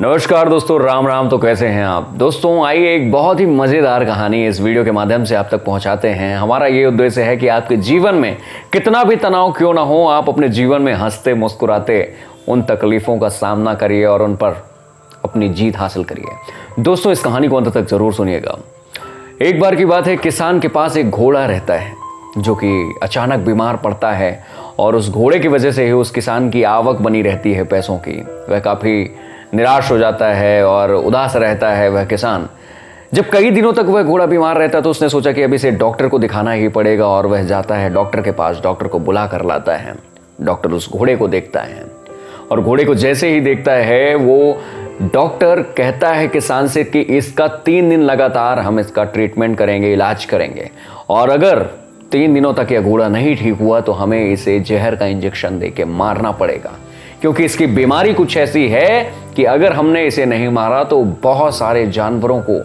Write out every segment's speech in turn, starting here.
नमस्कार दोस्तों, राम राम। तो कैसे हैं आप दोस्तों? आइए एक बहुत ही मज़ेदार कहानी इस वीडियो के माध्यम से आप तक पहुंचाते हैं। हमारा ये उद्देश्य है कि आपके जीवन में कितना भी तनाव क्यों ना हो, आप अपने जीवन में हंसते मुस्कुराते उन तकलीफ़ों का सामना करिए और उन पर अपनी जीत हासिल करिए। दोस्तों, इस कहानी को अंत तक ज़रूर सुनिएगा। एक बार की बात है, किसान के पास एक घोड़ा रहता है जो कि अचानक बीमार पड़ता है और उस घोड़े की वजह से ही उस किसान की आवक बनी रहती है पैसों की। वह काफ़ी निराश हो जाता है और उदास रहता है वह किसान। जब कई दिनों तक वह घोड़ा बीमार रहता है तो उसने सोचा कि अब इसे डॉक्टर को दिखाना ही पड़ेगा और वह जाता है डॉक्टर के पास, डॉक्टर को बुला कर लाता है। डॉक्टर उस घोड़े को देखता है और घोड़े को जैसे ही देखता है वो डॉक्टर कहता है किसान से कि इसका 3 दिन लगातार हम इसका ट्रीटमेंट करेंगे, इलाज करेंगे, और अगर 3 दिनों तक यह घोड़ा नहीं ठीक हुआ तो हमें इसे जहर का इंजेक्शन देके मारना पड़ेगा, क्योंकि इसकी बीमारी कुछ ऐसी है कि अगर हमने इसे नहीं मारा तो बहुत सारे जानवरों को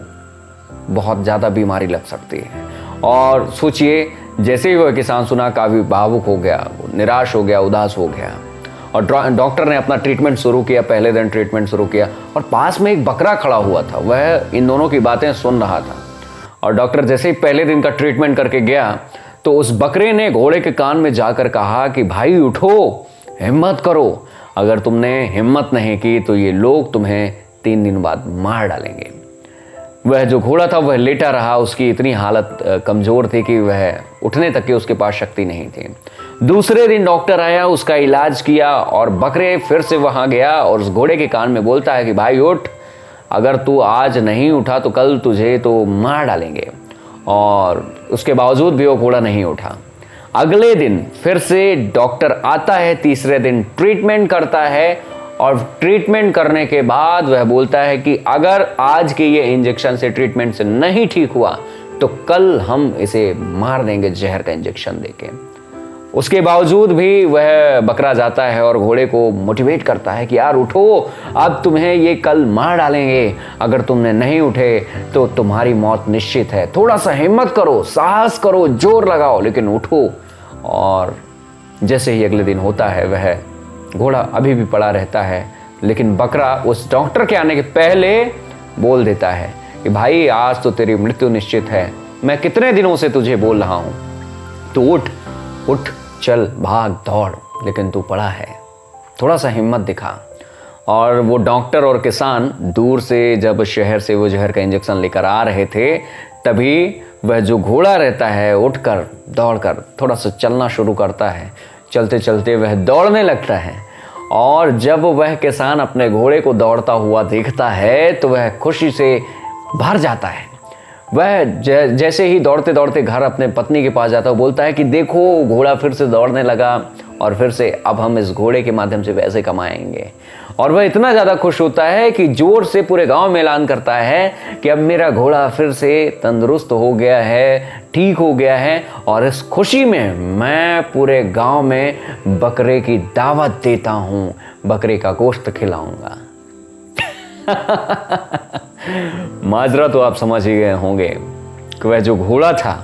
बहुत ज़्यादा बीमारी लग सकती है। और सोचिए, जैसे ही वह किसान सुना काफ़ी भावुक हो गया, निराश हो गया, उदास हो गया और डॉक्टर ने अपना ट्रीटमेंट शुरू किया। पहले दिन ट्रीटमेंट शुरू किया और पास में एक बकरा खड़ा हुआ था, वह इन दोनों की बातें सुन रहा था। और डॉक्टर जैसे ही पहले दिन का ट्रीटमेंट करके गया तो उस बकरे ने घोड़े के कान में जाकर कहा कि भाई उठो, हिम्मत करो, अगर तुमने हिम्मत नहीं की तो ये लोग तुम्हें 3 दिन बाद मार डालेंगे। वह जो घोड़ा था वह लेटा रहा, उसकी इतनी हालत कमज़ोर थी कि वह उठने तक की उसके पास शक्ति नहीं थी। दूसरे दिन डॉक्टर आया, उसका इलाज किया और बकरे फिर से वहाँ गया और उस घोड़े के कान में बोलता है कि भाई उठ, अगर तू आज नहीं उठा तो कल तुझे तो मार डालेंगे। और उसके बावजूद भी वो घोड़ा नहीं उठा। अगले दिन फिर से डॉक्टर आता है, तीसरे दिन ट्रीटमेंट करता है और ट्रीटमेंट करने के बाद वह बोलता है कि अगर आज के ये इंजेक्शन से, ट्रीटमेंट से नहीं ठीक हुआ तो कल हम इसे मार देंगे जहर का इंजेक्शन देके। उसके बावजूद भी वह बकरा जाता है और घोड़े को मोटिवेट करता है कि यार उठो, अब तुम्हें ये कल मार डालेंगे, अगर तुमने नहीं उठे तो तुम्हारी मौत निश्चित है, थोड़ा सा हिम्मत करो, साहस करो, जोर लगाओ, लेकिन उठो। और जैसे ही अगले दिन होता है वह घोड़ा अभी भी पड़ा रहता है, लेकिन बकरा उस डॉक्टर के आने के पहले बोल देता है कि भाई आज तो तेरी मृत्यु निश्चित है, मैं कितने दिनों से तुझे बोल रहा हूं, तू उठ उठ, चल, भाग, दौड़, लेकिन तू पड़ा है, थोड़ा सा हिम्मत दिखा। और वो डॉक्टर और किसान दूर से जब शहर से वो जहर का इंजेक्शन लेकर आ रहे थे, तभी वह जो घोड़ा रहता है उठकर, दौड़कर थोड़ा सा चलना शुरू करता है। चलते चलते वह दौड़ने लगता है और जब वह किसान अपने घोड़े को दौड़ता हुआ देखता है तो वह खुशी से भर जाता है। वह जैसे ही दौड़ते दौड़ते घर अपने पत्नी के पास जाता है, बोलता है कि देखो घोड़ा फिर से दौड़ने लगा और फिर से अब हम इस घोड़े के माध्यम से पैसे कमाएंगे। और वह इतना ज़्यादा खुश होता है कि जोर से पूरे गांव में ऐलान करता है कि अब मेरा घोड़ा फिर से तंदुरुस्त हो गया है, ठीक हो गया है, और इस खुशी में मैं पूरे गांव में बकरे की दावत देता हूँ, बकरे का गोश्त खिलाऊंगा। माजरा तो आप समझ ही गए होंगे कि वह जो घोड़ा था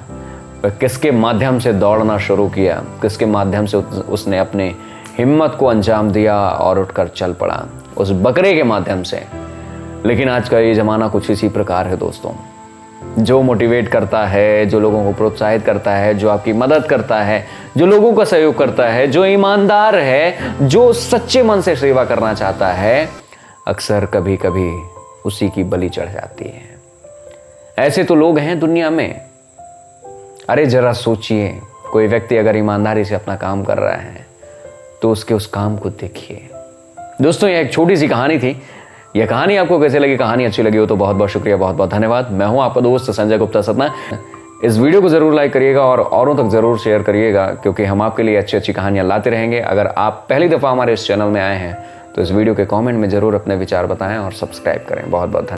वह किसके माध्यम से दौड़ना शुरू किया, किसके माध्यम से उसने अपने हिम्मत को अंजाम दिया और उठकर चल पड़ा, उस बकरे के माध्यम से। लेकिन आज का ये ज़माना कुछ इसी प्रकार है दोस्तों। जो मोटिवेट करता है, जो लोगों को प्रोत्साहित करता है, जो आपकी मदद करता है, जो लोगों का सहयोग करता है, जो ईमानदार है, जो सच्चे मन से सेवा करना चाहता है, अक्सर कभी कभी उसी की बलि चढ़ जाती है। ऐसे तो लोग हैं दुनिया में। अरे जरा सोचिए, कोई व्यक्ति अगर ईमानदारी से अपना काम कर रहा है तो उसके उस काम को देखिए। दोस्तों, यह एक छोटी सी कहानी थी। यह कहानी आपको कैसे लगी? कहानी अच्छी लगी हो तो बहुत बहुत शुक्रिया, बहुत बहुत धन्यवाद। मैं हूं आपका दोस्त संजय गुप्ता सतना। इस वीडियो को जरूर लाइक करिएगा और औरों तक जरूर शेयर करिएगा, क्योंकि हम आपके लिए अच्छी अच्छी कहानियां लाते रहेंगे। अगर आप पहली दफ़ा हमारे इस चैनल में आए हैं तो इस वीडियो के कमेंट में जरूर अपने विचार बताएं और सब्सक्राइब करें। बहुत बहुत धन्यवाद।